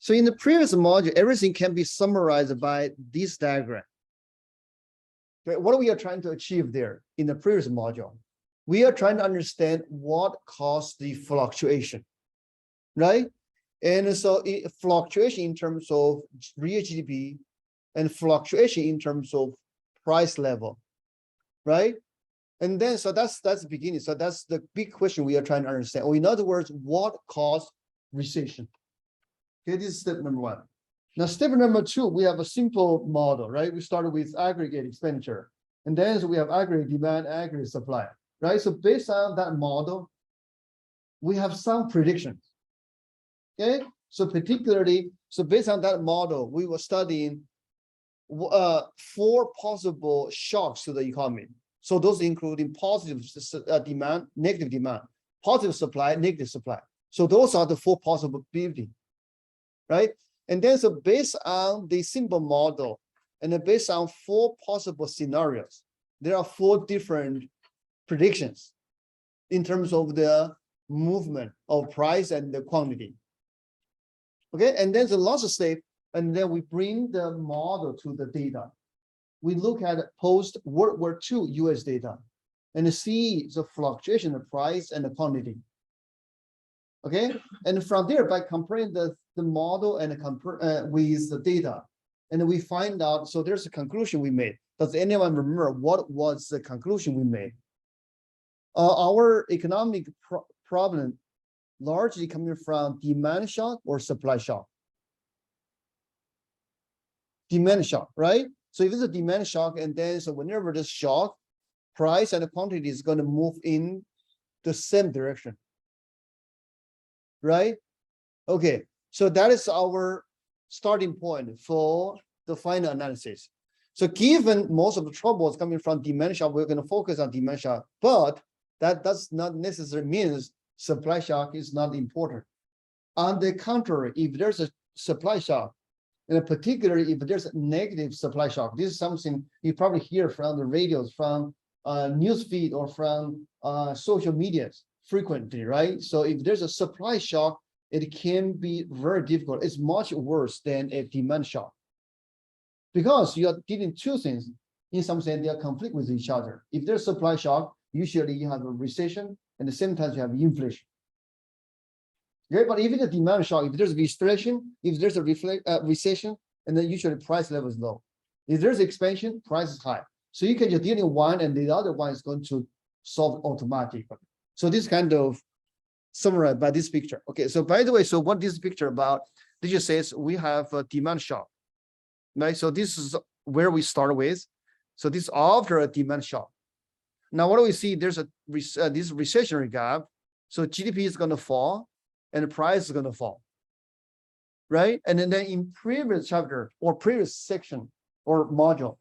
So in the previous module, everything can be summarized by this diagram. Okay, what we are trying to achieve there in the previous module? We are trying to understand what caused the fluctuation, right? And so fluctuation in terms of real GDP and fluctuation in terms of price level, right? And then, so that's the beginning. So that's the big question we are trying to understand. Or in other words, what caused recession? Okay, this is step number one. Now, step number two, we have a simple model, right? We started with aggregate expenditure. And then so we have aggregate demand, aggregate supply, right? So based on that model, we have some predictions. Okay, so particularly, so based on that model, we were studying 4 possible shocks to the economy. So those including positive demand, negative demand, positive supply, negative supply. So those are the 4 possibilities, right? And then so based on the simple model and then based on 4 possible scenarios, there are 4 different predictions in terms of the movement of price and the quantity. Okay, and then the last step, and then we bring the model to the data. We look at post-World War II US data and see the fluctuation of price and the quantity. Okay, and from there, by comparing the model and with the data, and we find out, so there's a conclusion we made. Does anyone remember what was the conclusion we made? Our economic problem largely coming from demand shock or supply shock. Demand shock, right? So if it's a demand shock, and then so whenever this shock, price and the quantity is going to move in the same direction, right? Okay, so that is our starting point for the final analysis. So given most of the trouble is coming from demand shock, we're going to focus on demand shock, but that does not necessarily mean supply shock is not important. On the contrary, if there's a supply shock, and particularly if there's a negative supply shock, this is something you probably hear from the radios, from news feed, or from social medias frequently, right? So if there's a supply shock, it can be very difficult. It's much worse than a demand shock because you are dealing 2 things. In some sense, they are conflict with each other. If there's supply shock, usually you have a recession, and at the same time you have inflation. Okay, but even a demand shock, if there's a recession, if there's a recession, and then usually price level is low. If there's expansion, price is high. So you can just deal in one, and the other one is going to solve automatically. So this kind of summarized by this picture. Okay, so by the way, so what this picture about? This just says we have a demand shock, right? So this is where we start with. So this after a demand shock. Now, what do we see? There's a this recessionary gap. So GDP is going to fall, and the price is going to fall, right? And then in previous chapter or previous section or module,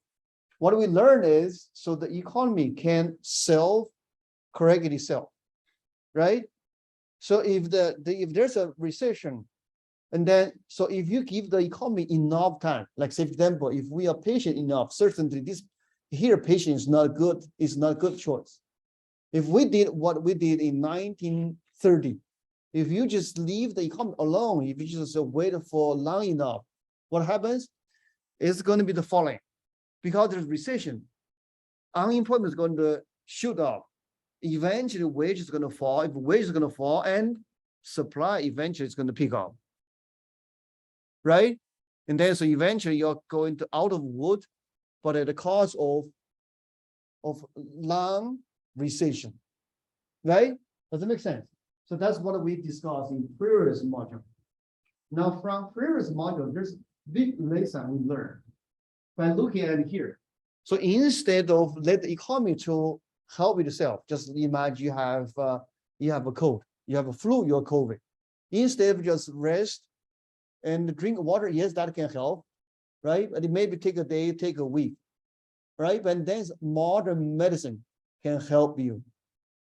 what we learn is so the economy can self-correct itself, right? So if if there's a recession, and then so if you give the economy enough time, like say for example, if we are patient enough, certainly this here patience is not good, it's not a good choice. If we did what we did in 1930, if you just leave the economy alone, if you just wait for long enough, what happens? It's going to be the following. Because there's recession, unemployment is going to shoot up. Eventually, wage is going to fall. If wage is going to fall, and supply eventually is going to pick up, right? And then so eventually you're going to out of wood, but at the cost of long recession, right? Does it make sense? So that's what we discussed in previous module. Now from previous module, there's big lesson we learned by looking at it here. So instead of let the economy to help itself, just imagine you have a cold, you have a flu, you're COVID. Instead of just rest and drink water, yes, that can help, right? But it maybe take a day, take a week, right? But then modern medicine can help you,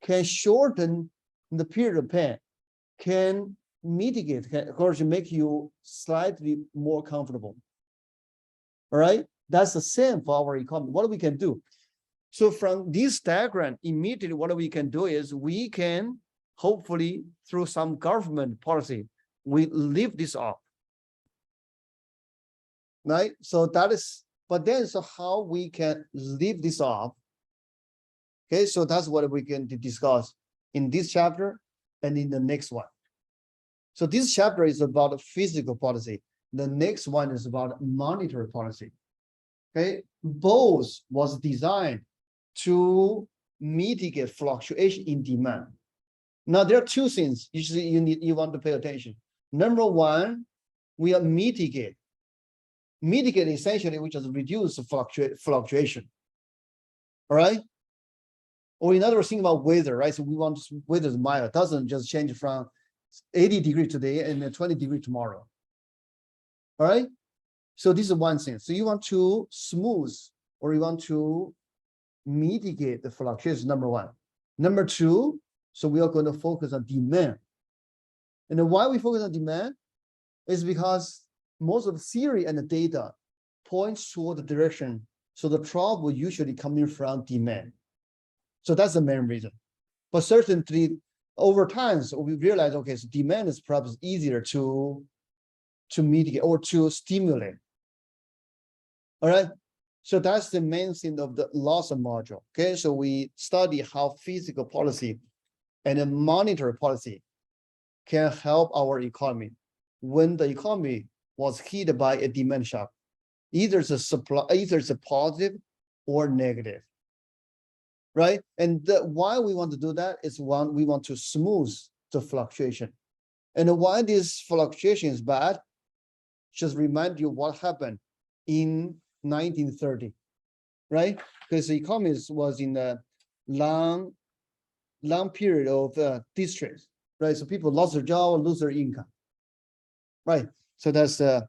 can shorten the period of pain, can mitigate, can, of course, make you slightly more comfortable. All right, that's the same for our economy. What we can do? So from this diagram, immediately what we can do is we can hopefully through some government policy, we lift this up. right? So that is, but then so how we can leave this off. Okay, so that's what we can discuss in this chapter and in the next one. So this chapter is about fiscal policy. The next one is about monetary policy. Okay, both was designed to mitigate fluctuation in demand. Now there are two things you want to pay attention. Number one, we are mitigate essentially, which is reduce fluctuation. All right. Or in other words, think about weather, right? So we want weather is mild, doesn't just change from 80 degrees today and then 20 degrees tomorrow. All right. So this is one thing. So you want to smooth or you want to mitigate the fluctuation, number one. Number two, so we are going to focus on demand. And then why we focus on demand is because most of the theory and the data points toward the direction. So the trouble usually coming from demand. So that's the main reason. But certainly over time, so we realize, okay, so demand is perhaps easier to mitigate or to stimulate. All right. So that's the main thing of the last module. Okay. So we study how fiscal policy and monetary policy can help our economy when the economy was hit by a demand shock. Either it's a positive or negative. Right. And why we want to do that is one, we want to smooth the fluctuation. And why this fluctuation is bad, just remind you what happened in 1930, right? Because the economy was in a long period of distress, right? So people lost their job, lose their income, right? So that's kind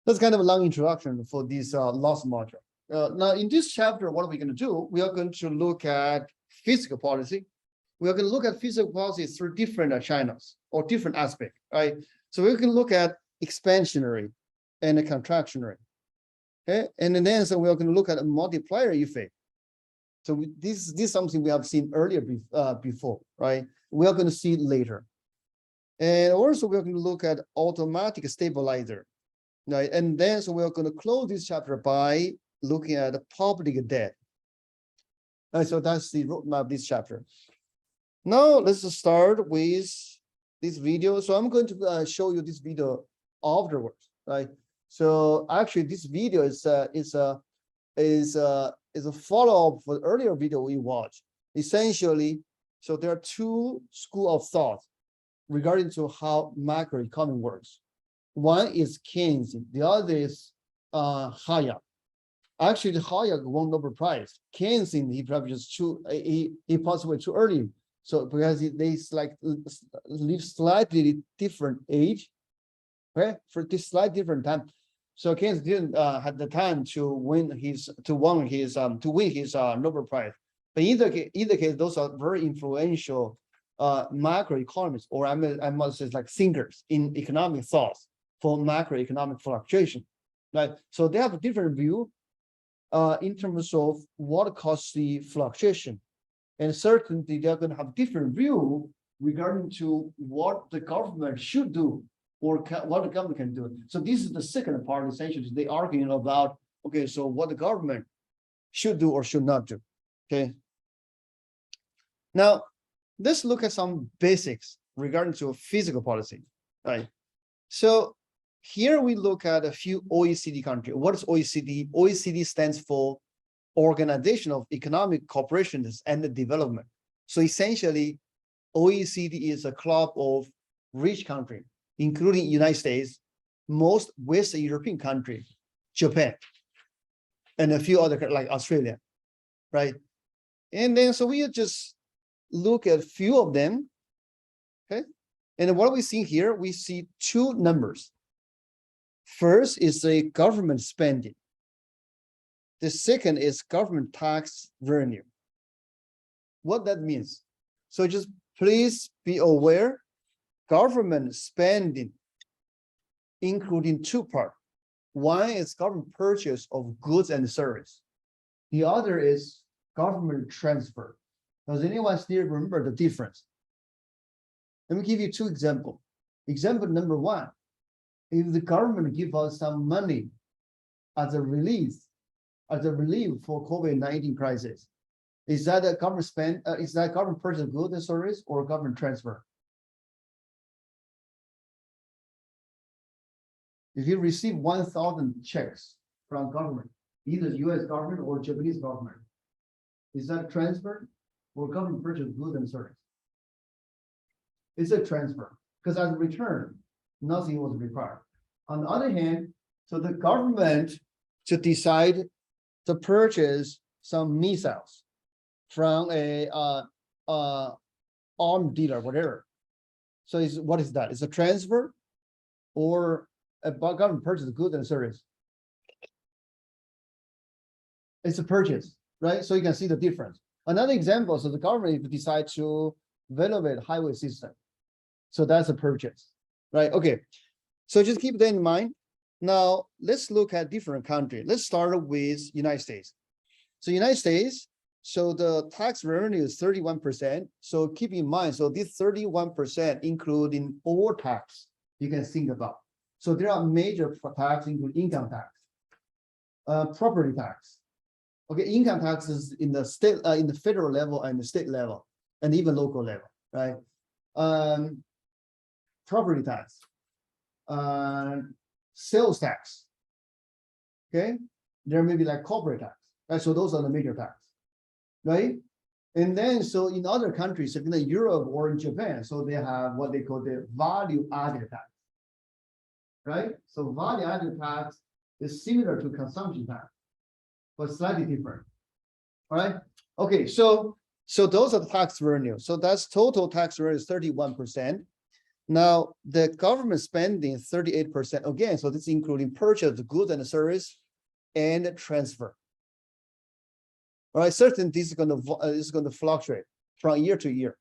of a long introduction for this last module. Now, in this chapter, what are we going to do? We are going to look at fiscal policy. We are going to look at fiscal policy through different channels or different aspects, right? So we can look at expansionary and contractionary. Okay, and then so we are going to look at a multiplier effect. So this is something we have seen earlier before, right? We are going to see it later. And also we're going to look at automatic stabilizer, right? And then so we are going to close this chapter by looking at the public debt. And so that's the roadmap of this chapter. Now let's start with this video. So I'm going to show you this video afterwards, right? So actually, this video is a follow-up for the earlier video we watched. Essentially, so there are two schools of thought regarding to how macroeconomy works. One is Keynes, the other is Hayek. Actually, Hayek won Nobel Prize. Keynes, he probably just he passed away too early. So because they live slightly different age, okay, for this slightly different time. So Keynes didn't have the time to win his Nobel Prize. But either case, those are very influential macroeconomists, or I must say like thinkers in economic thoughts for macroeconomic fluctuation, right? So they have a different view in terms of what causes the fluctuation, and certainly they're going to have different view regarding to what the government should do or what the government can do. So this is the second part, essentially, they arguing about, okay, so what the government should do or should not do, okay? Now, let's look at some basics regarding to fiscal policy, right? So here we look at a few OECD countries. What is OECD? OECD stands for Organization of Economic Cooperation and Development. So essentially, OECD is a club of rich countries, including United States, most Western European countries, Japan, and a few other like Australia, right? And then so we just look at a few of them, okay? And what we see here, we see two numbers. First is the government spending. The second is government tax revenue. What that means? So just please be aware, government spending, including two parts. One is government purchase of goods and service. The other is government transfer. Does anyone still remember the difference? Let me give you two examples. Example number one if the government give us some money as a relief for COVID-19 crisis, is that a government spend? Is that government purchase goods and service or government transfer? If you receive 1,000 checks from government, either U.S. government or Japanese government, is that transfer or government purchase goods and service? It's a transfer because as a return, nothing was required. On the other hand, so the government to decide to purchase some missiles from a armed dealer, whatever. So what is that? It's a transfer or a government purchase goods and service? It's a purchase, right? So you can see the difference. Another example, so the government decide to renovate highway system. So that's a purchase, right? Okay, so just keep that in mind. Now let's look at different countries. Let's start with United States. So United States, so the tax revenue is 31%. So keep in mind, so this 31% including all tax you can think about. So there are major tax including income tax, property tax. Okay, income taxes in the state, in the federal level and the state level, and even local level, right? Property tax, sales tax. Okay, there may be like corporate tax, right? So those are the major tax, right? And then, so in other countries, like in Europe or in Japan, so they have what they call the value-added tax, right? So value-added tax is similar to consumption tax, but slightly different. All right. Okay. So those are the tax revenue. So that's total tax revenue is 31%. Now the government spending 38%. Again, so this is including purchase of goods and service and transfer. All right. Certainly this is going to fluctuate from year to year.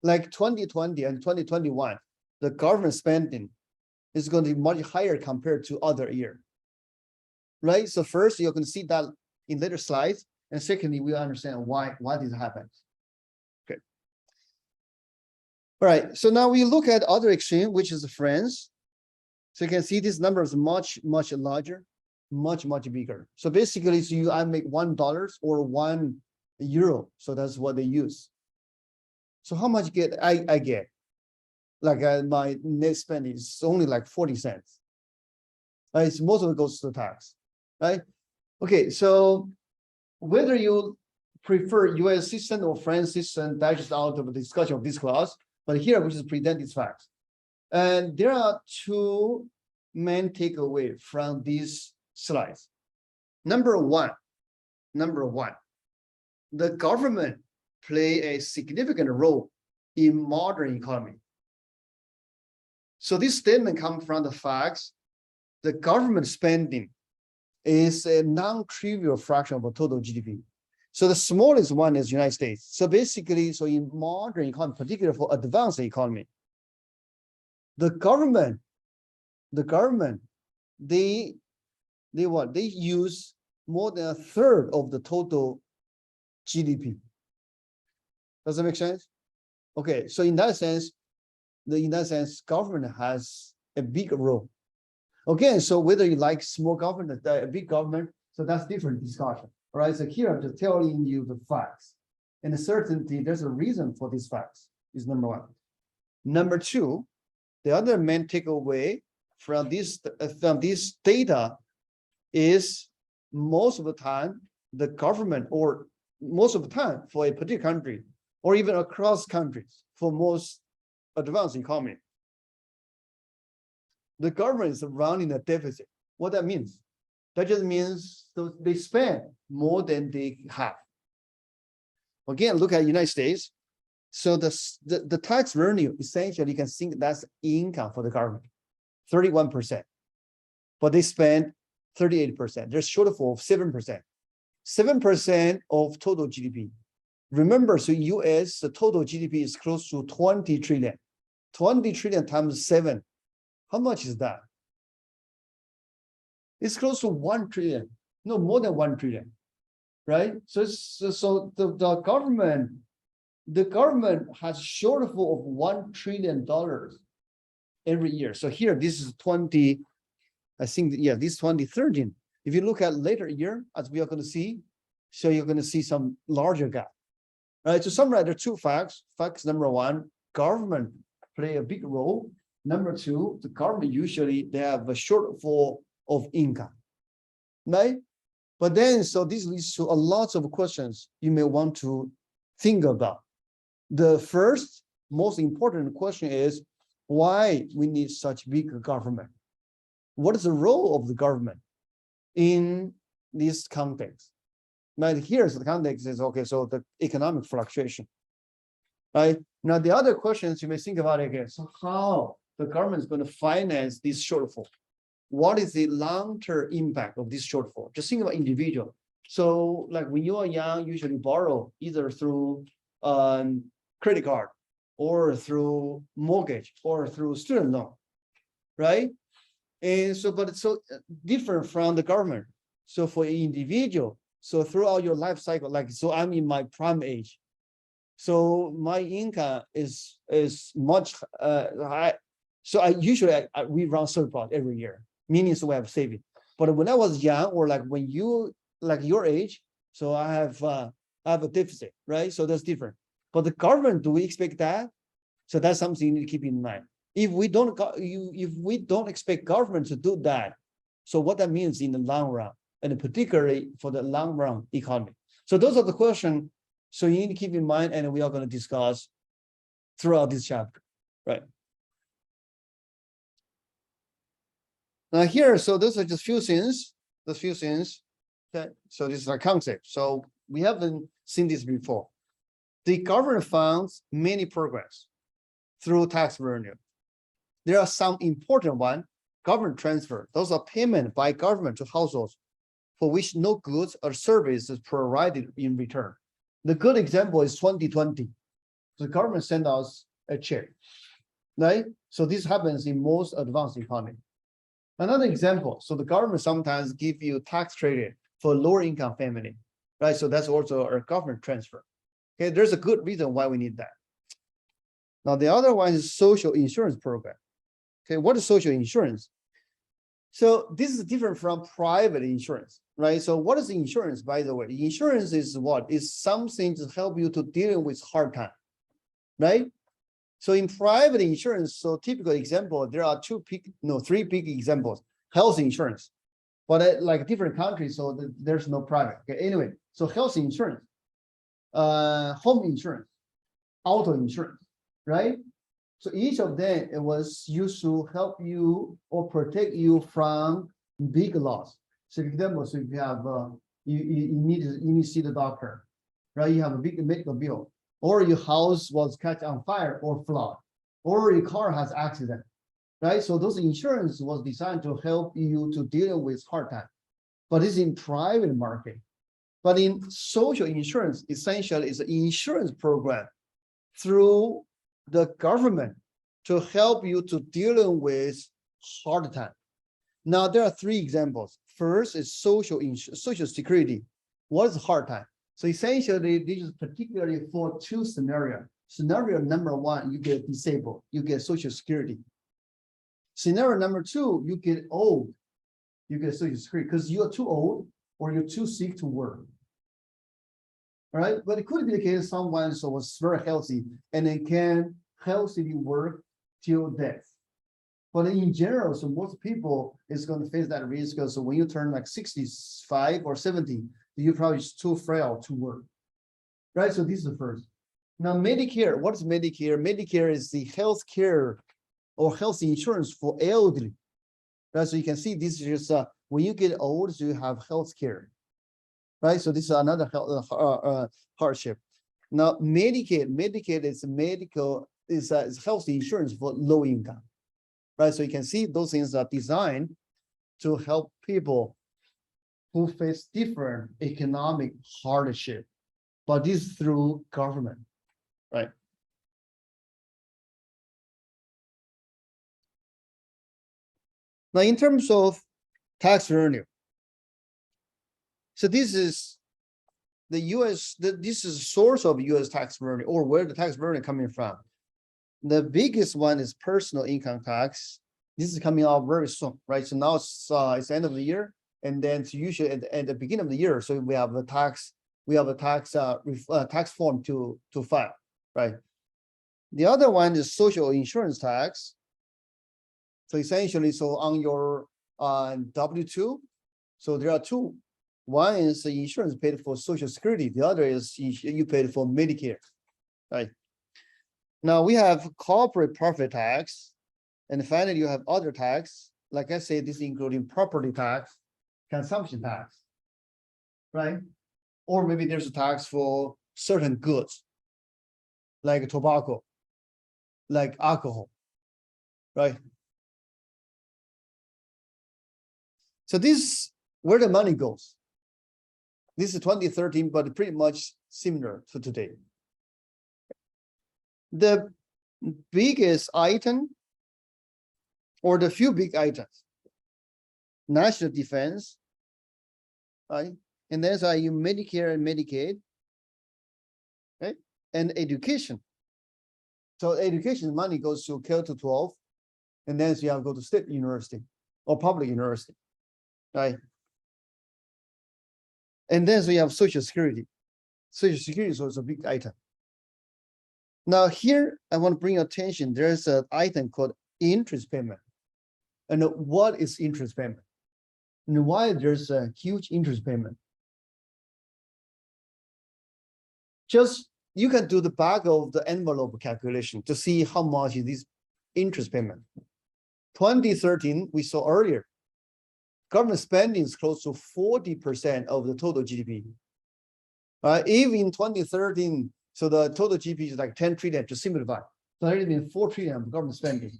Like 2020 and 2021, the government spending is going to be much higher compared to other year. Right. So first, you're going to see that in later slides. And secondly, we understand why this happens. Okay. All right. So now we look at other exchange, which is France. So you can see this number is much larger, much bigger. So basically, so I make $1 or €1. So that's what they use. So how much I get? Like my net spending is only like 40 cents. Right? So most of it goes to tax. Right? Okay, so whether you prefer US system or French system, that's just out of the discussion of this class. But here we just present these facts. And there are two main takeaways from these slides. Number one, the government play a significant role in modern economy. So this statement comes from the facts the government spending is a non-trivial fraction of the total GDP. So the smallest one is United States. So basically, so in modern economy, particularly for advanced economy, the government, they use more than a third of the total GDP. Does that make sense? Okay, so in that sense, government has a big role. Again, so whether you like small government, a big government, so that's different discussion. All right, so here I'm just telling you the facts. And certainty, there's a reason for these facts, is number one. Number two, the other main takeaway from this data is most of the time, the government, or most of the time for a particular country, or even across countries, for most advanced economy, the government is running a deficit. What that means? That just means so they spend more than they have. Again, look at the United States. So the tax revenue, essentially, you can think that's income for the government, 31%. But they spend 38%. There's shortfall of 7%. 7% of total GDP. Remember, so US, the total GDP is close to 20 trillion. 20 trillion times 7. How much is that? It's close to 1 trillion. No, more than 1 trillion, right? So the government has shortfall of $1 trillion every year. So here, this is 20, I think, yeah, this is 2013. If you look at later year, as we are going to see, so you're going to see some larger gap. All right, to summarize, there are two facts. Facts number one, government play a big role. Number two, the government usually they have a shortfall of income, right? But then, so this leads to a lot of questions you may want to think about. The first, most important question is why we need such big government? What is the role of the government in this context? Now, here's the context is, okay, so the economic fluctuation, right? Now, the other questions you may think about again, so how the government is going to finance this shortfall? What is the long-term impact of this shortfall? Just think about individual. So like when you are young, usually borrow either through credit card or through mortgage or through student loan, right? And so, but it's so different from the government. So for an individual, so throughout your life cycle, like, so I'm in my prime age. So my income is much high. So I usually, we run surplus every year, meaning so we have saving. But when I was young, or like when you, like your age, so I have a deficit, right? So that's different. But the government, do we expect that? So that's something you need to keep in mind. If we don't expect government to do that, so what that means in the long run, and particularly for the long run economy. So those are the questions. So you need to keep in mind, and we are going to discuss throughout this chapter, right? Now here, so those are just few things. The few things. Okay, so this is our concept. So we haven't seen this before. The government funds many programs through tax revenue. There are some important ones. Government transfer. Those are payment by government to households for which no goods or service is provided in return. The good example is 2020. The government sent us a check, right? So this happens in most advanced economy. Another example, so the government sometimes give you tax credit for lower income family, right? So that's also a government transfer. Okay, there's a good reason why we need that. Now, the other one is social insurance program. Okay, what is social insurance? So this is different from private insurance, right? So what is insurance, by the way? Insurance is what? Is something to help you to deal with hard time, right? So in private insurance, so typical example, there are three big examples. Health insurance, but like different countries, so there's no private. Okay, anyway, so health insurance, home insurance, auto insurance, right? So each of them, it was used to help you or protect you from big loss. So for example, so if you have you need to see the doctor, right? You have a big medical bill, or your house was catch on fire or flood, or your car has accident, right? So those insurance was designed to help you to deal with hard time, but it's in private market. But in social insurance, essentially is an insurance program through the government to help you to deal with hard time. Now there are three examples. First is social security. What is hard time? So essentially, this is particularly for two scenarios. Scenario number one, you get disabled, you get social security. Scenario number two, you get old, you get social security because you're too old or you're too sick to work. All right, but it could be the case someone so was very healthy and they can healthily work till death. But in general, so most people is going to face that risk because when you turn like 65 or 70, you're probably too frail to work, right? So this is the first. Now, Medicare, what is Medicare? Medicare is the health care or health insurance for elderly, right? So you can see this is just when you get old, so you have health care, right? So this is another hardship. Now, Medicaid is health insurance for low income, right? So you can see those things are designed to help people who face different economic hardship, but this is through government, right? Now, in terms of tax revenue, so this is the U.S. This is source of U.S. tax revenue or where the tax revenue coming from. The biggest one is personal income tax. This is coming out very soon, right? So now it's the end of the year, and then it's usually at the beginning of the year. So we have a tax tax form to file, right? The other one is social insurance tax. So essentially, so on your W-2, so there are two. One is the insurance paid for Social Security. The other is you paid for Medicare, right? Now we have corporate profit tax, and finally you have other tax. Like I said, this is including property tax, consumption tax, right? Or maybe there's a tax for certain goods, like tobacco, like alcohol, right? So this is where the money goes. This is 2013, but pretty much similar to today. The biggest item, or the few big items, national defense, right? And then so you Medicare and Medicaid, right? And education. So education money goes to K to 12, and then so you have to go to state university or public university, right? And then so you have Social Security. Social Security is also a big item. Now here, I want to bring your attention, there's an item called interest payment. And what is interest payment? And why there's a huge interest payment? Just, you can do the back of the envelope calculation to see how much is this interest payment. 2013, we saw earlier, government spending is close to 40% of the total GDP. Even in 2013, so the total GDP is like 10 trillion to simplify. So there has been 4 trillion of government spending.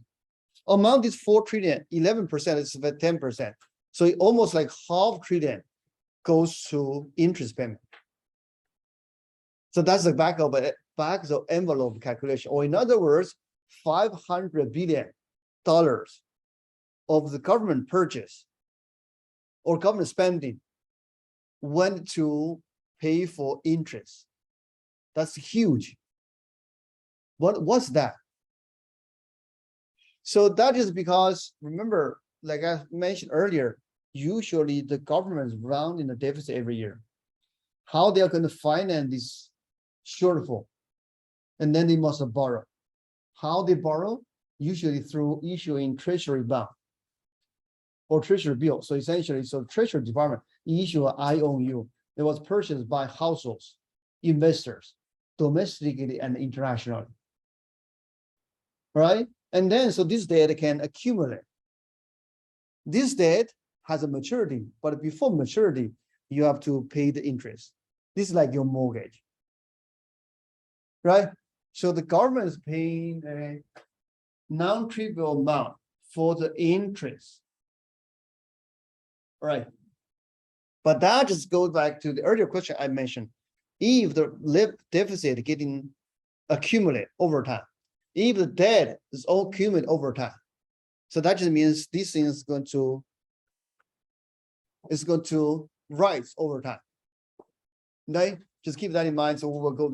Among this 4 trillion, 11% is about 10%. So almost like half trillion goes to interest payment. So that's the back of envelope calculation. Or in other words, $500 billion of the government purchase or government spending went to pay for interest. That's huge. What's that? So that is because, remember, like I mentioned earlier, usually the government is running a deficit every year. How they are going to finance this shortfall? And then they must borrow. How they borrow? Usually through issuing treasury bond or treasury bill. So essentially, so Treasury Department issue an IOU. It was purchased by households, investors, domestically and internationally, right? And then, so this debt can accumulate. This debt has a maturity, but before maturity, you have to pay the interest. This is like your mortgage, right? So the government is paying a non-trivial amount for the interest, right? But that just goes back to the earlier question I mentioned. If the deficit getting accumulate over time, if the debt is all accumulate over time, so that just means this thing is going to rise over time. Okay, just keep that in mind. So we will go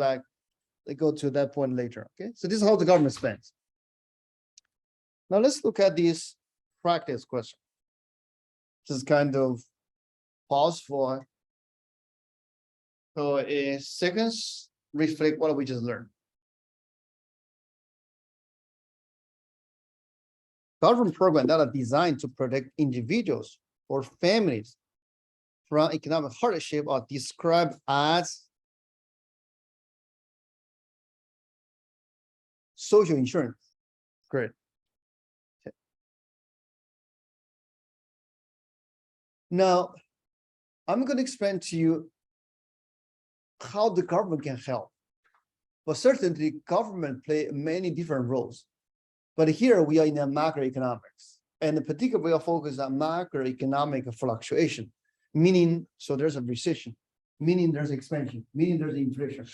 to that point later. Okay, so this is how the government spends. Now let's look at this practice question. Just kind of pause for a second, reflect what we just learned. Government programs that are designed to protect individuals or families from economic hardship are described as social insurance. Great. Okay. Now, I'm going to explain to you how the government can help. But certainly, government play many different roles. But here we are in a macroeconomics, and in particular, we are focused on macroeconomic fluctuation, meaning, so there's a recession, meaning there's expansion, meaning there's inflation,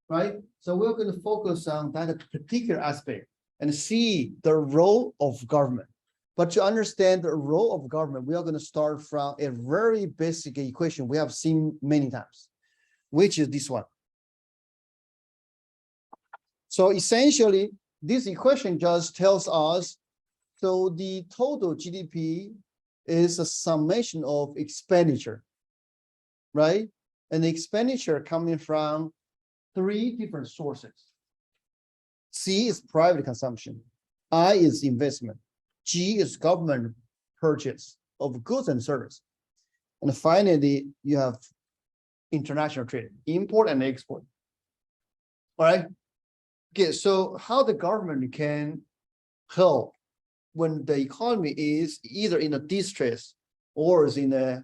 right? So we're going to focus on that particular aspect and see the role of government. But to understand the role of government, we are going to start from a very basic equation we have seen many times, which is this one. So essentially, this equation just tells us, so the total GDP is a summation of expenditure, right? And the expenditure coming from 3 different sources. C is private consumption, I is investment, G is government purchase of goods and service. And finally, you have international trade, import and export. All right. Okay, so how the government can help when the economy is either in a distress or is in a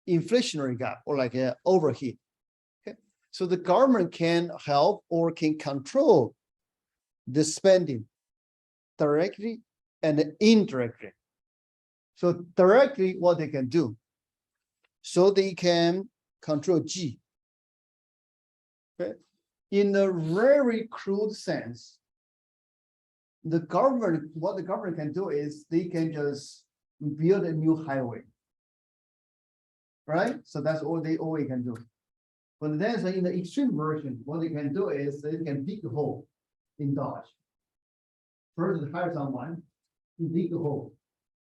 inflationary gap or like an overheat. Okay, so the government can help or can control the spending directly and indirectly. So directly, what they can do, so they can control G. Okay, in a very crude sense, the government, what the government can do is they can just build a new highway, right? So that's all they can do. But then, so in the extreme version, what they can do is they can dig a hole in Dodge. First, they hire someone to dig the hole,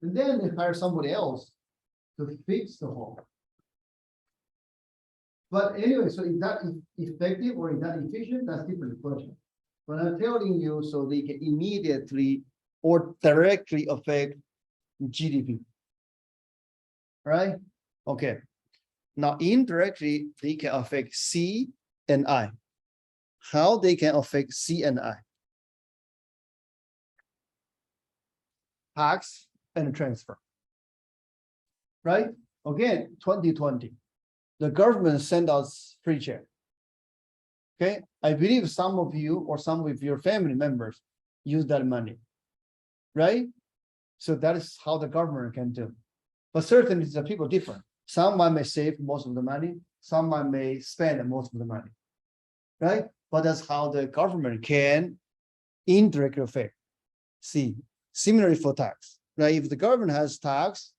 and then they hire somebody else to fix the hole. But anyway, so is that effective or is that efficient? That's different question. But I'm telling you, so they can immediately or directly affect GDP. Right? Okay. Now, indirectly, they can affect C and I. How they can affect C and I? Tax and transfer. Right? Again, 2020. The government sent us free check. Okay, I believe some of you or some of your family members use that money, right? So that is how the government can do. But certainly the people different. Someone may save most of the money, someone may spend most of the money, right? But that's how the government can indirectly affect. See, similarly for tax, right? If the government has tax,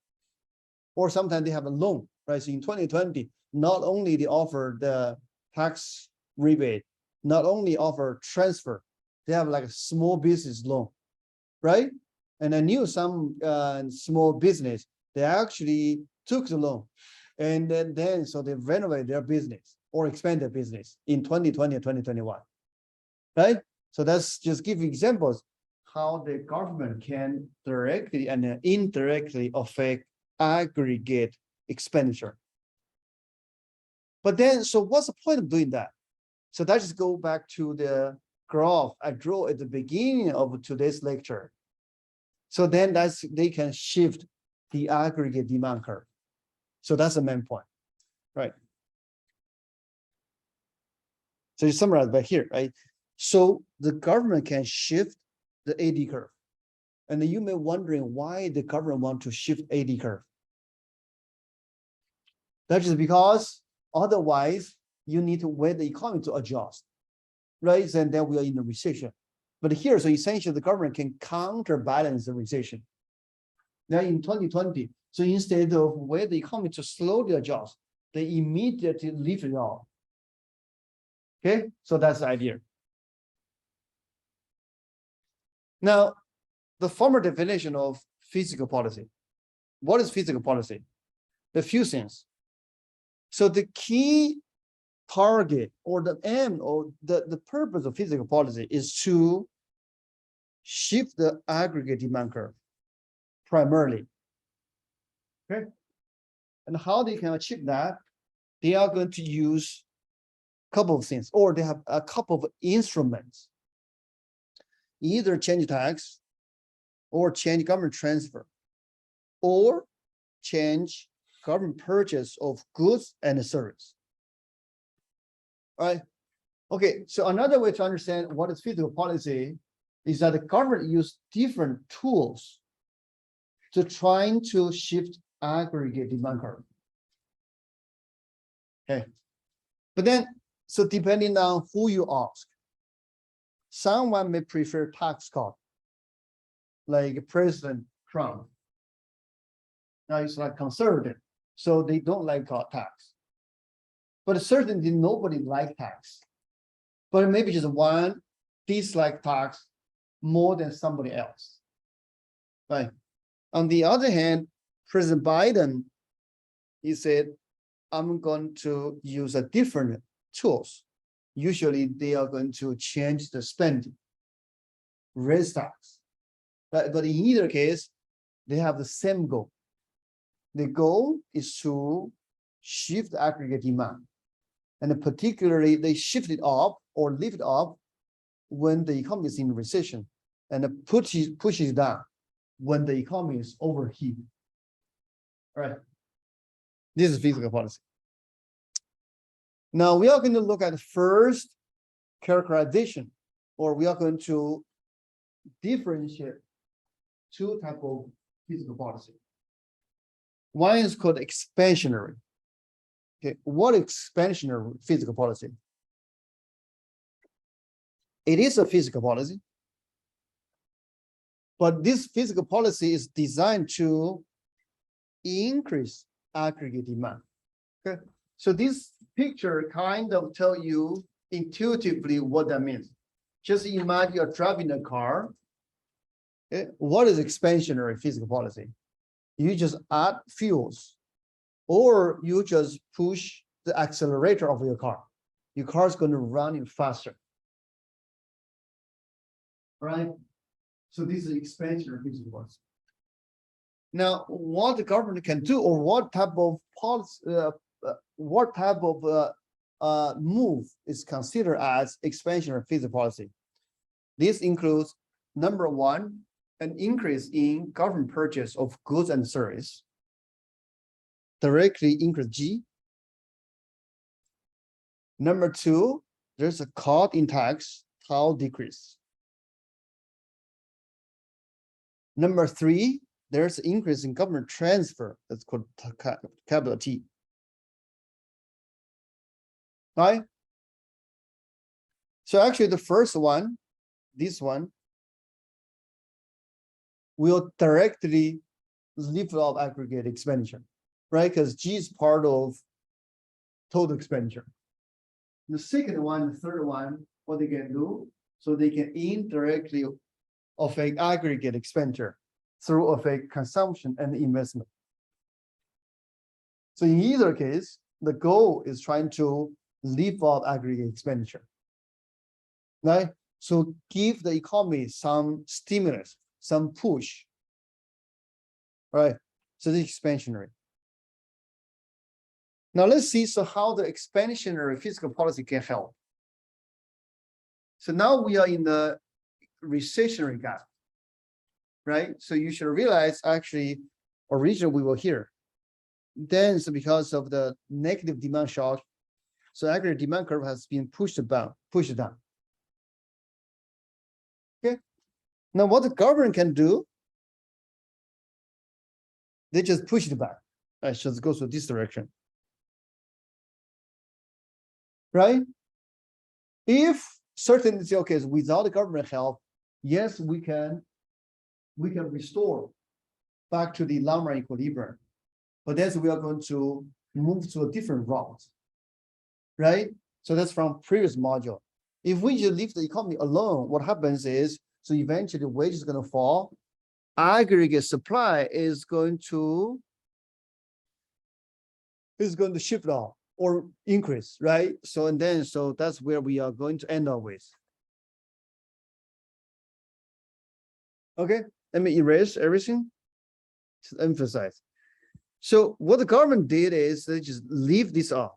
or sometimes they have a loan, right? So in 2020, not only they offer the tax rebate, not only offer transfer, they have like a small business loan, right? And I knew some small business, they actually took the loan and then so they renovate their business or expand their business in 2020 and 2021, right? So that's just give examples how the government can directly and indirectly affect aggregate expenditure. But then, so what's the point of doing that? So that just go back to the graph I drew at the beginning of today's lecture. So then that's they can shift the aggregate demand curve. So that's the main point, right? So you summarize by here, right? So the government can shift the AD curve. And you may wondering why the government want to shift AD curve. That is because otherwise you need to wait the economy to adjust, right? And then we are in a recession. But here, so essentially the government can counterbalance the recession. Now in 2020, so instead of wait the economy to slowly adjust, they immediately lift it off. Okay, so that's the idea. Now, the former definition of fiscal policy. What is fiscal policy? The few things. So the key target or the aim or the purpose of fiscal policy is to shift the aggregate demand curve primarily. Okay. And how they can achieve that, they are going to use a couple of things, or they have a couple of instruments. Either change tax, or change government transfer, or change government purchase of goods and service. All right. Okay, so another way to understand what is fiscal policy is that the government use different tools to trying to shift aggregate demand curve. Okay, but then, so depending on who you ask, someone may prefer tax cut, like President Trump. Now it's like conservative, so they don't like tax. But certainly nobody likes tax. But maybe just one dislike tax more than somebody else, right? On the other hand, President Biden, he said, I'm going to use a different tools. Usually they are going to change the spending, raise tax, right? But in either case, they have the same goal. The goal is to shift aggregate demand. And particularly they shift it up or lift it up when the economy is in recession, and pushes down when the economy is overheated. All right. This is fiscal policy. Now we are going to look at the first characterization, or we are going to differentiate two types of fiscal policy. One is called expansionary. Okay, what is expansionary fiscal policy? It is a fiscal policy, but this fiscal policy is designed to increase aggregate demand. Okay, so this picture kind of tell you intuitively what that means. Just imagine you're driving a car. Okay, what is expansionary fiscal policy? You just add fuels, or you just push the accelerator of your car. Your car is going to run faster. Right? So this is expansionary fiscal policy. Now, what the government can do, or what type of policy, move is considered as expansionary fiscal policy? This includes, number one, an increase in government purchase of goods and service, directly increase G. Number two, there's a cut in tax, tau decrease. Number three, there's an increase in government transfer, that's called capital T. Right? So actually the first one, this one, will directly lift up aggregate expenditure, right? Because G is part of total expenditure. The second one, the third one, what they can do, so they can indirectly affect aggregate expenditure through affect consumption and investment. So in either case, the goal is trying to lift up aggregate expenditure, right? So give the economy some stimulus, some push, right? So the expansionary. Now let's see how the expansionary fiscal policy can help. So now we are in the recessionary gap, right? So you should realize actually originally we were here. Then it's because of the negative demand shock. So aggregate demand curve has been pushed down. Okay. Now what the government can do, they just push it back. I should go to this direction. Right? If certainly say, okay, so without the government help, yes, we can restore back to the long run equilibrium. But then we are going to move to a different route. Right? So that's from previous module. If we just leave the economy alone, what happens is, so eventually the wage is going to fall, aggregate supply is going to shift off or increase, right? So that's where we are going to end up with. Okay, let me erase everything to emphasize. So what the government did is they just leave this up.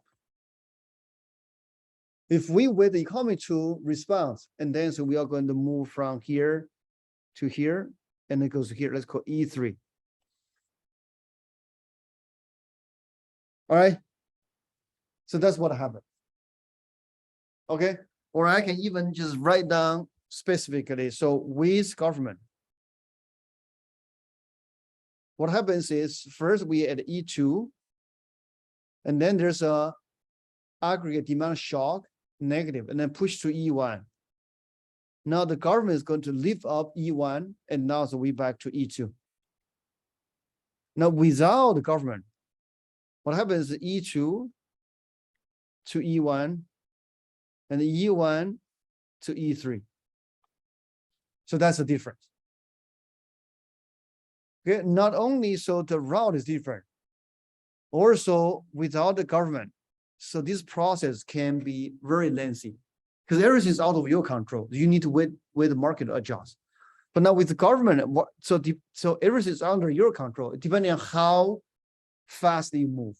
If we wait the economy to respond, and then so we are going to move from here to here, and it goes to here. Let's call E3. All right. So that's what happened. Okay. Or I can even just write down specifically. So with government, what happens is first we at E2, and then there's a aggregate demand shock, negative, and then push to E1. Now the government is going to lift up E1, and now so we back to E2. Now without the government, what happens is E2 to E1, and E1 to E3. So that's the difference. Okay, not only so the route is different, also without the government. So this process can be very lengthy because everything is out of your control. You need to wait the market to adjust. But now with the government, so everything is under your control, depending on how fast you move,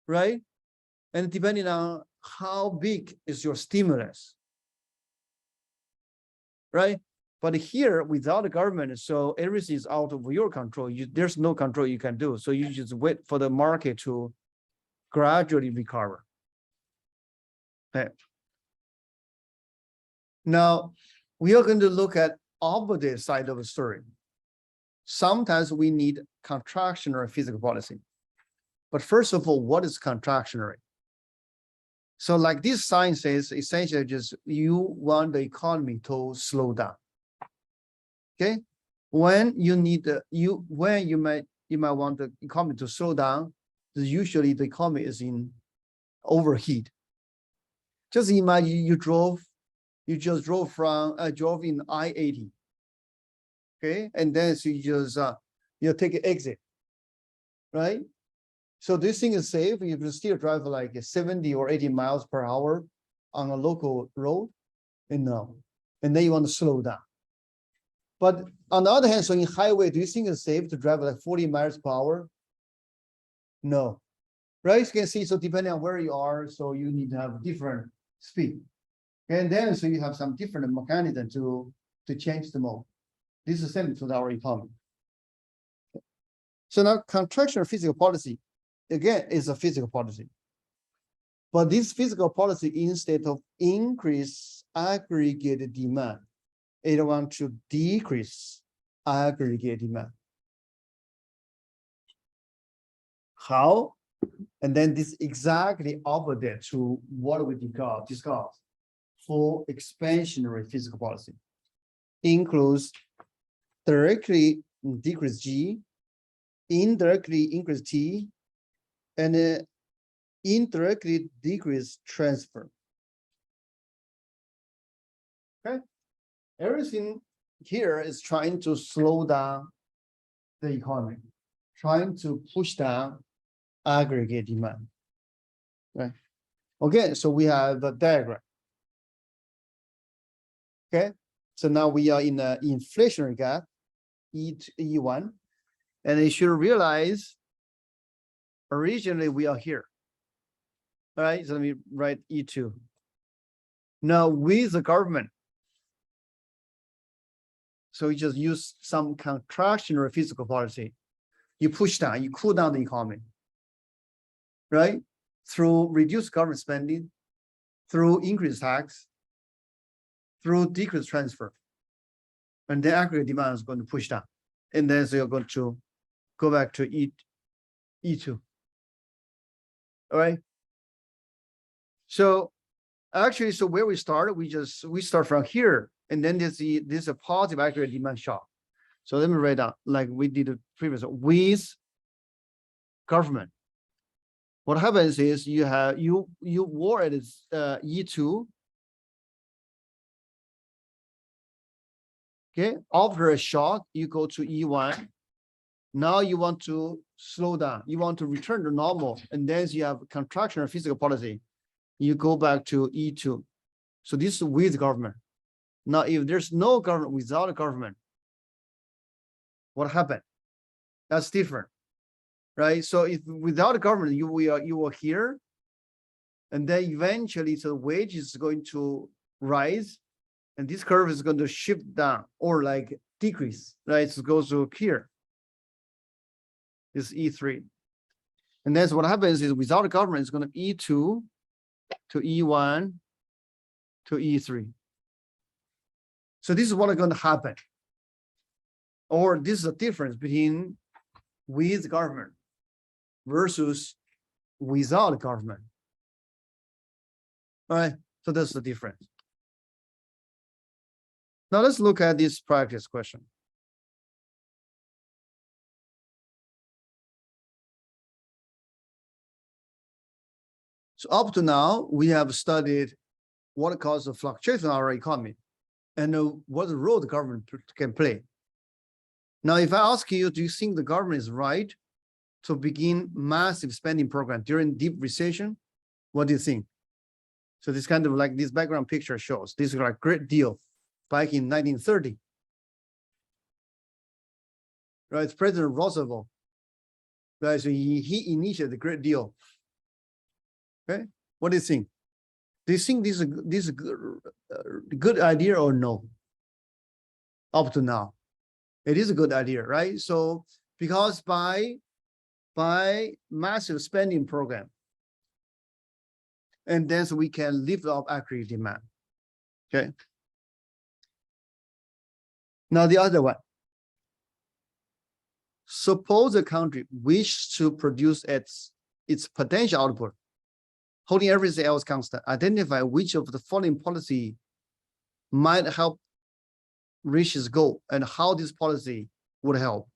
right? And depending on how big is your stimulus, right? But here, without the government, so everything is out of your control. There's no control you can do. So you just wait for the market to gradually recover. Okay. Now, we are going to look at opposite side of the story. Sometimes we need contractionary fiscal policy. But first of all, what is contractionary? So like this sign says, essentially just you want the economy to slow down. Okay, when you need you might want the economy to slow down, usually the economy is in overheat. Just imagine you just drove in I-80. Okay, and then so you just take an exit, right? So this thing is safe. You can still drive like 70 or 80 miles per hour on a local road, and then you want to slow down. But on the other hand, so in highway, do you think it's safe to drive like 40 miles per hour? No, right? You can see, so depending on where you are, so you need to have different speed. And then so you have some different mechanism to change the mode. This is same to our economy. So now contractionary fiscal policy, again, is a fiscal policy. But this fiscal policy, instead of increase aggregate demand, it wants to decrease aggregate demand. How? And then this exactly opposite to what we discussed for expansionary fiscal policy. Includes directly decrease G, indirectly increase T, and indirectly decrease transfer. Okay. Everything here is trying to slow down the economy, trying to push down aggregate demand. Right. Okay, so we have a diagram. Okay, so now we are in the inflationary gap, E1, and you should realize originally we are here. All right, so let me write E2. Now with the government, so you just use some contractionary fiscal policy. You push down, you cool down the economy, right? Through reduced government spending, through increased tax, through decreased transfer. And the aggregate demand is going to push down. And then so you're going to go back to E2. All right. So actually, so where we started, we start from here. And then there's a positive aggregate demand shock. So let me write down like we did previously with government. What happens is you were at E2. Okay, after a shock, you go to E1. Now you want to slow down. You want to return to normal, and then you have contractionary fiscal policy. You go back to E2. So this is with government. Now, if there's no government without a government, what happened? That's different, right? So if without a government, you were here, and then eventually, so the wage is going to rise, and this curve is going to shift down or like decrease, right? So it goes to here. This is E3. And then so what happens is without a government, it's going to E2 to E1 to E3. So this is what is going to happen. Or this is a difference between with government versus without government. All right, so that's the difference. Now let's look at this practice question. So up to now, we have studied what causes the fluctuation in our economy. and what role the government can play. Now, if I ask you, do you think the government is right to begin massive spending program during deep recession? What do you think? So this kind of like this background picture shows this is like a great deal back in 1930. Right, it's President Roosevelt. Right, so he initiated the great deal. Okay, what do you think? Do you think this is a good idea or no? Up to now, it is a good idea, right? So because by massive spending program, and then so we can lift up aggregate demand. Okay. Now the other one. Suppose a country wishes to produce its potential output, holding everything else constant. Identify which of the following policy might help reach its goal and how this policy would help.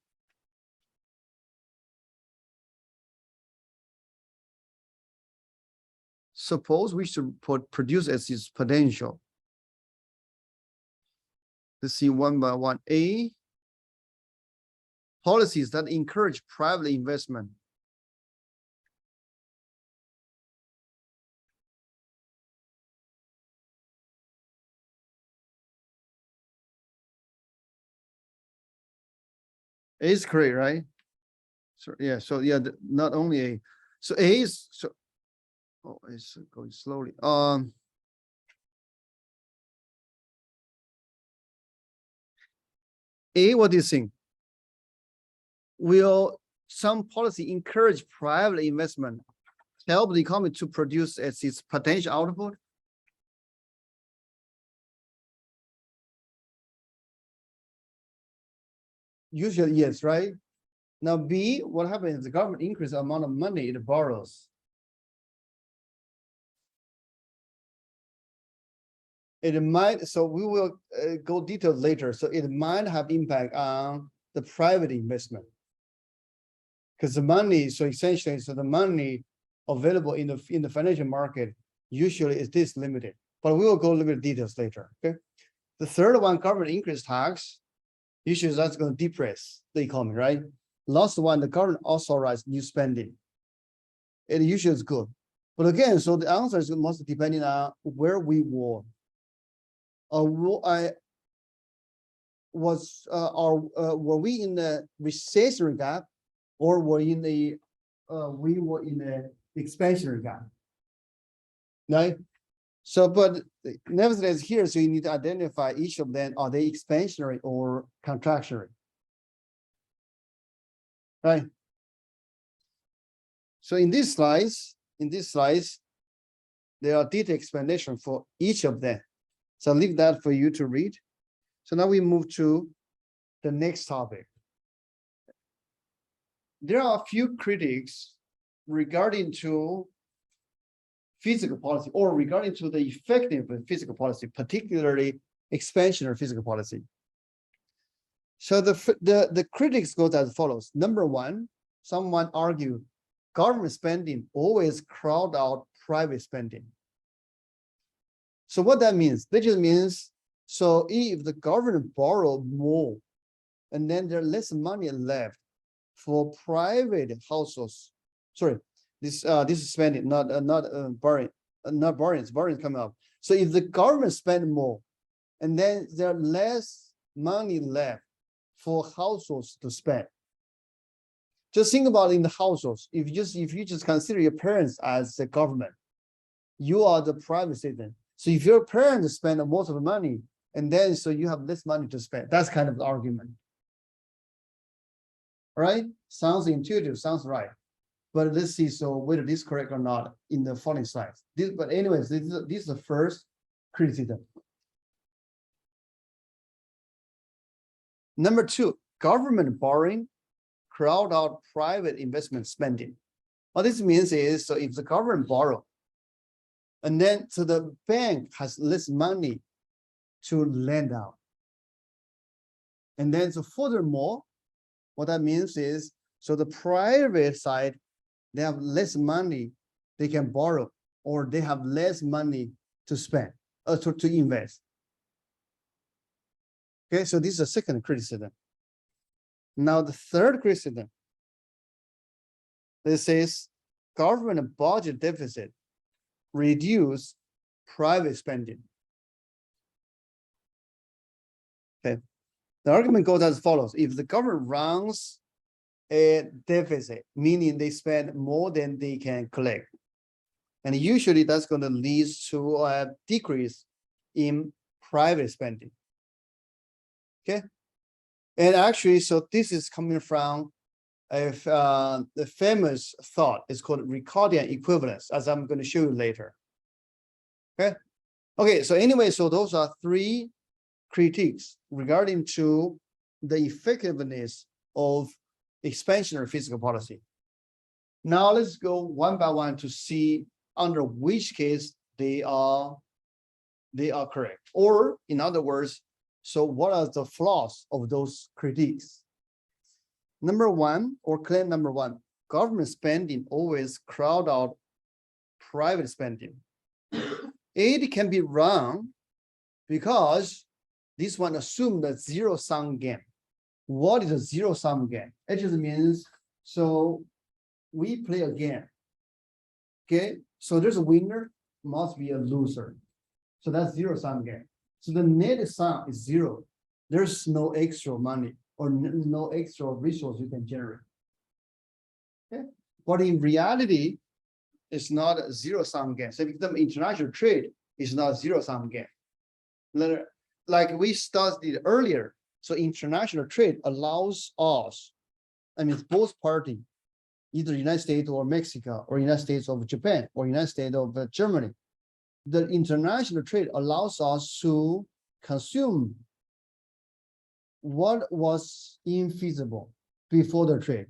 Suppose we should produce its potential. Let's see one by one. A, policies that encourage private investment. A is correct, right? So yeah, so yeah, not only A. So A is so. Oh, it's going slowly. A, what do you think? Will some policy encourage private investment, help the economy to produce its potential output? Usually, yes, right? Now, B, what happens if the government increases the amount of money it borrows? It might, so we will go detailed later. So it might have impact on the private investment. Because the money, so essentially, so the money available in the financial market usually is this limited. But we will go a little bit details later. Okay. The third one, government increase tax, usually that's going to depress the economy, right? Last one, the government authorized new spending. It usually is good. But again, so the answer is must depending on where we were. Were we in the recessionary gap, or were in the we were in the expansionary gap? Right. So, but nevertheless, here, so you need to identify each of them. Are they expansionary or contractionary? Right. So in these slides, there are detailed explanation for each of them. So I'll leave that for you to read. So now we move to the next topic. There are a few critics regarding to fiscal policy or regarding to the effective fiscal policy, particularly expansionary fiscal policy. So the critics go as follows. Number one, someone argued government spending always crowd out private spending. So what that means, that just means, so if the government borrow more, and then there's less money left for private households. Sorry, this is spending, not borrowing, borrowing coming up. So if the government spend more, and then there's less money left for households to spend. Just think about in the households. If you just consider your parents as the government, you are the private citizen. So if your parents spend most of the money, and then so you have less money to spend, that's kind of the argument. All right, sounds intuitive, sounds right. But let's see, so whether this is correct or not in the following slides. But anyways, this is the first criticism. Number two, government borrowing crowd out private investment spending. What this means is, so if the government borrow, and then so the bank has less money to lend out. And then so furthermore, what that means is, so the private side, they have less money they can borrow, or they have less money to spend, to invest. Okay, so this is the second criticism. Now the third criticism, this is government budget deficit reduce private spending. Okay, the argument goes as follows: if the government runs a deficit, meaning they spend more than they can collect, and usually that's going to lead to a decrease in private spending. Okay, and actually, so this is coming from the famous thought. It's called Ricardian equivalence, as I'm going to show you later. Okay, so anyway, so those are three critiques regarding to the effectiveness of expansionary fiscal policy. Now let's go one by one to see under which case they are correct, or in other words, so what are the flaws of those critiques? Number one, or claim number one, government spending always crowd out private spending. It can be wrong because this one assumes the zero-sum game. What is a zero-sum game? It just means, so we play a game. Okay, so there's a winner, must be a loser. So that's zero-sum game. So the net sum is zero. There's no extra money or no extra resource you can generate. Okay, but in reality, it's not a zero-sum game. So if the international trade is not a zero-sum game. Like we studied earlier, so international trade allows us, I mean, both parties, either United States or Mexico, or United States of Japan, or United States of Germany. The international trade allows us to consume what was infeasible before the trade.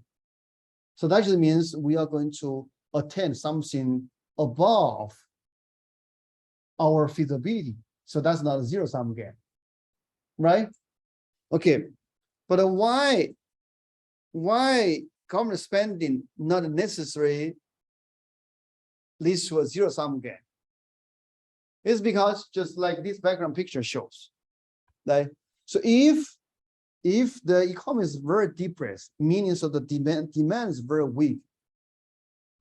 So that just means we are going to attain something above our feasibility. So that's not a zero-sum game, right? Okay, but why government spending not necessarily leads to a zero-sum game? It's because just like this background picture shows, right? So if the economy is very depressed, meaning so the demand is very weak,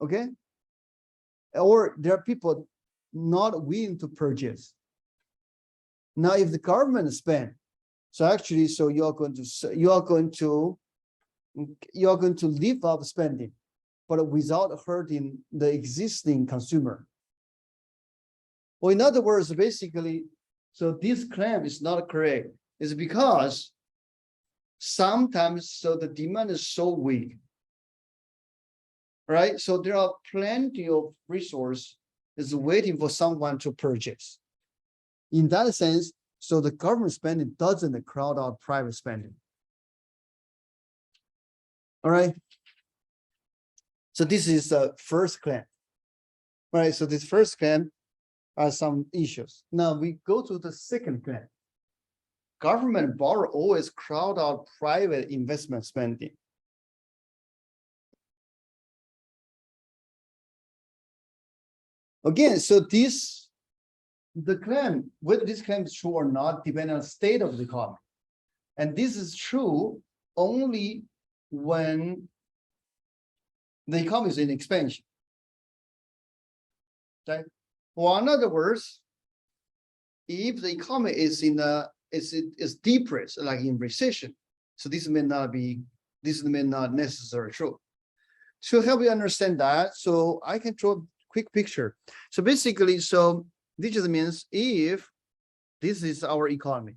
okay? Or there are people not willing to purchase. Now, if the government spend, so actually, so you are going to live up spending, but without hurting the existing consumer. Or in other words, basically, so this claim is not correct. It's because sometimes so the demand is so weak, right? So there are plenty of resource is waiting for someone to purchase. In that sense, so the government spending doesn't crowd out private spending. All right. So this is the first claim. All right. So this first claim are some issues. Now we go to the second claim. Government borrow always crowd out private investment spending. Again, so the claim, whether this claim is true or not, depends on the state of the economy. And this is true only when the economy is in expansion. Okay? Or in other words, if the economy is is depressed, like in recession, so this may not necessarily true. To help you understand that, so I can draw a quick picture. So basically, so this just means if this is our economy,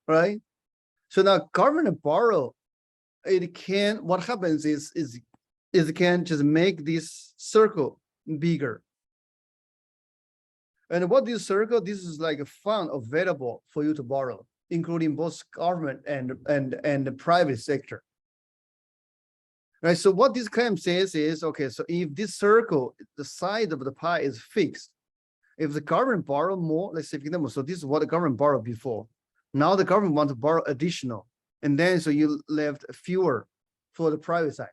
right? So now government borrow, it can, what happens is it can just make this circle bigger. And what this circle, this is like a fund available for you to borrow, including both government and the private sector. Right. So what this claim says is, okay, so if this circle, the size of the pie is fixed, if the government borrow more, let's say, for example, so this is what the government borrowed before. Now the government wants to borrow additional, and then so you left fewer for the private side.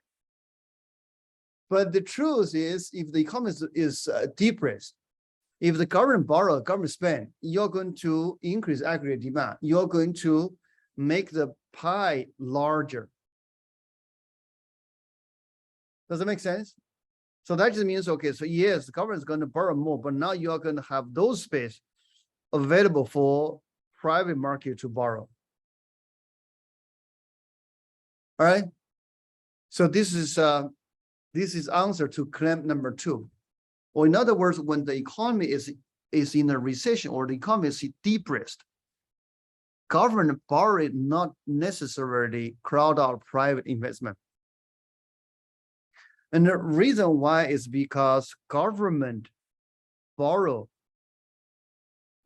But the truth is, if the economy is depressed, If the government borrow, government spend, you're going to increase aggregate demand. You're going to make the pie larger. Does that make sense? So that just means, okay, so yes, the government is going to borrow more, but now you are going to have those space available for private market to borrow. All right. So this is answer to claim number 2. Or in other words, when the economy is in a recession or the economy is depressed, government borrowing not necessarily crowd out private investment. And the reason why is because government borrow,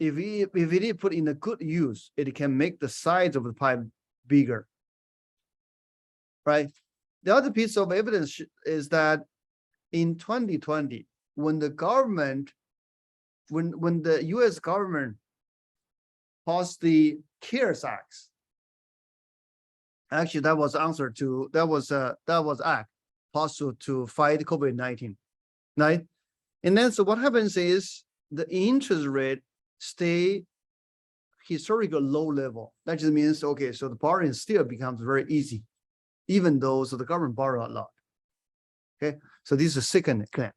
if it is put in a good use, it can make the size of the pie bigger, right? The other piece of evidence is that in 2020, when the government, when the U.S. government passed the CARES Act, actually that was answer to that was act passed to fight COVID-19, right? And then so what happens is the interest rate stay historical low level. That just means, okay, so the borrowing still becomes very easy, even though so the government borrow a lot. Okay, so this is the second claim,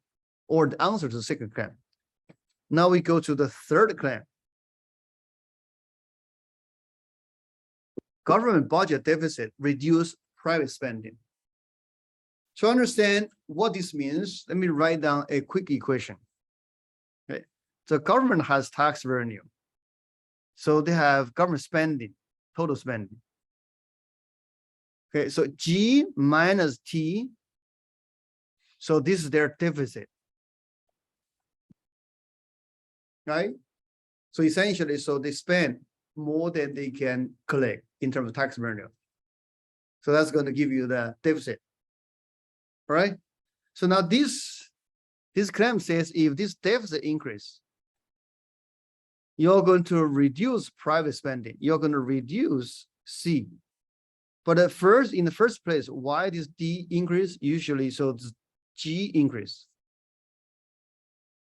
or the answer to the second claim. Now we go to the third claim. Government budget deficit reduce private spending. To understand what this means, let me write down a quick equation. Okay, the government has tax revenue, so they have government spending, total spending. Okay, so G minus T, so this is their deficit, right? So essentially, so they spend more than they can collect in terms of tax revenue. So that's going to give you the deficit, right? So now this claim says if this deficit increase, you're going to reduce private spending. You're going to reduce C. But at first, in the first place, why this D increase? Usually, so G increase.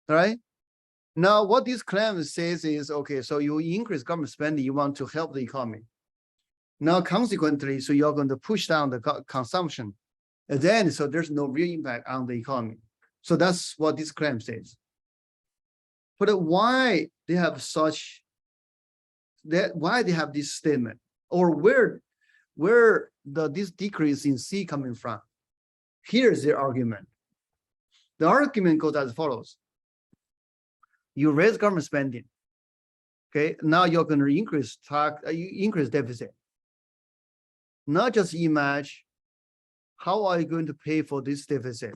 All right. Now, what this claim says is, okay, so you increase government spending, you want to help the economy. Now, consequently, so you're going to push down the consumption. And then, so there's no real impact on the economy. So that's what this claim says. But why they have such, why they have this statement, or where this decrease in C coming from? Here's their argument. The argument goes as follows. You raise government spending. Okay, now you're going to increase deficit. Now just imagine, how are you going to pay for this deficit?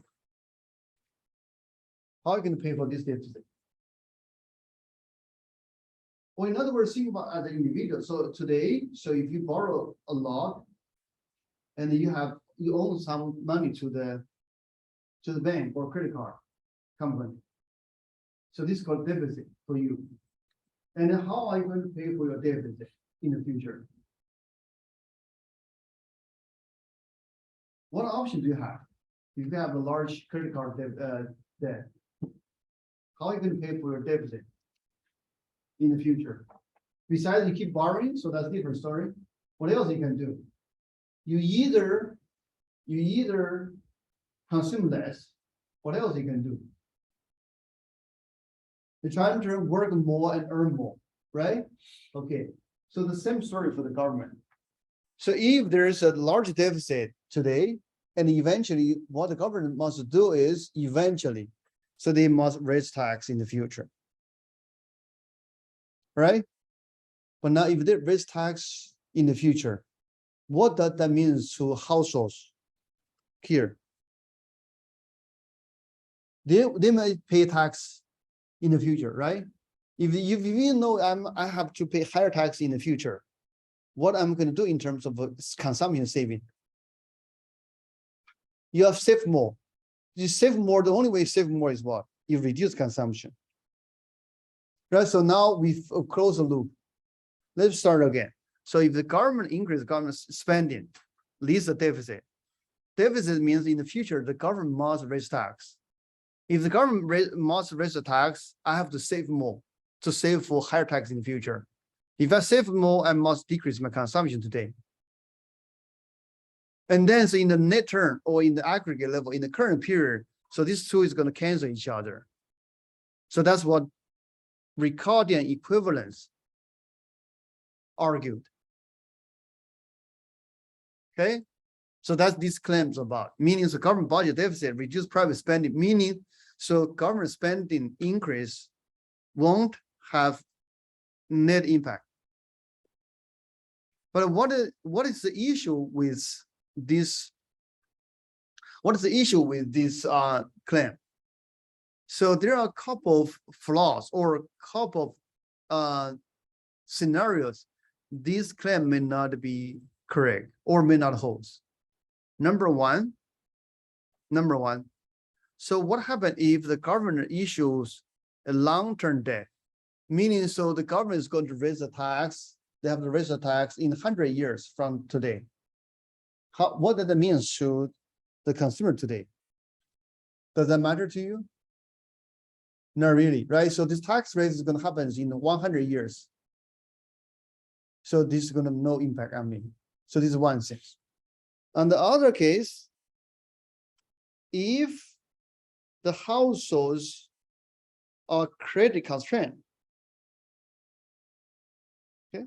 How are you going to pay for this deficit? Or in other words, think about as an individual. So today, so if you borrow a lot, and you owe some money to the bank or credit card company. So this is called deficit for you. And then how are you going to pay for your deficit in the future? What option do you have? If you have a large credit card debt, how are you going to pay for your deficit in the future? Besides, you keep borrowing, so that's a different story. What else you can do? You either consume less. What else you can do? You're trying to work more and earn more, right? Okay, so the same story for the government. So if there's a large deficit today, and eventually what the government must do is eventually, so they must raise tax in the future, right? But now if they raise tax in the future, what does that mean to households here? They might pay tax in the future, right? If you know I have to pay higher tax in the future, what I'm going to do in terms of consumption saving? You have saved more. You save more. The only way you save more is what? You reduce consumption, right? So now we close the loop. Let's start again. So if the government increases government spending, leads the deficit. Deficit means in the future the government must raise tax. If the government must raise the tax, I have to save more to save for higher tax in the future. If I save more, I must decrease my consumption today. And then so in the net term or in the aggregate level in the current period, so these two is going to cancel each other. So that's what Ricardian equivalence argued. Okay, so that's these claims about, meaning the government budget deficit reduce private spending, meaning so government spending increase won't have net impact. But what is the issue with this? What is the issue with this claim? So there are a couple of flaws or a couple of scenarios. This claim may not be correct or may not hold. Number one. So what happens if the government issues a long-term debt? Meaning, so the government is going to raise the tax. They have to raise the tax in 100 years from today. What does that mean to the consumer today? Does that matter to you? Not really, right? So this tax rate is going to happen in 100 years. So this is going to have no impact on me. So this is one thing. On the other case, if the households are credit constrained, okay,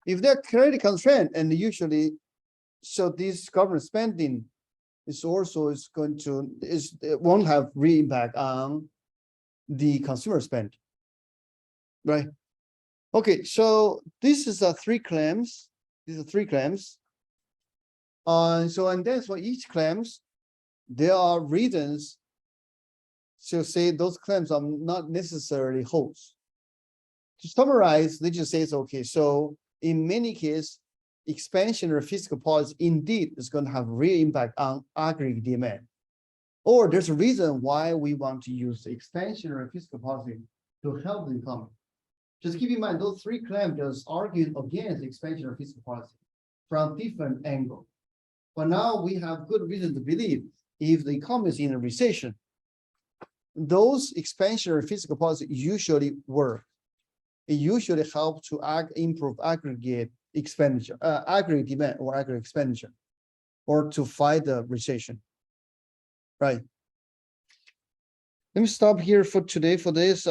if they're credit constrained, and usually, so this government spending is also it won't have real impact on the consumer spend, right? Okay, so this is three claims. These are three claims. So and then for each claims, there are reasons to say those claims are not necessarily holds. To summarize, they just say, okay, so in many cases, expansionary fiscal policy indeed is going to have real impact on aggregate demand. Or there's a reason why we want to use expansionary fiscal policy to help the economy. Just keep in mind, those three claims just argued against expansionary fiscal policy from different angles. But now we have good reason to believe if the economy is in a recession, those expansionary fiscal policy usually work. It usually helps to improve aggregate expenditure, aggregate demand or aggregate expenditure, or to fight the recession. Right. Let me stop here for today for this.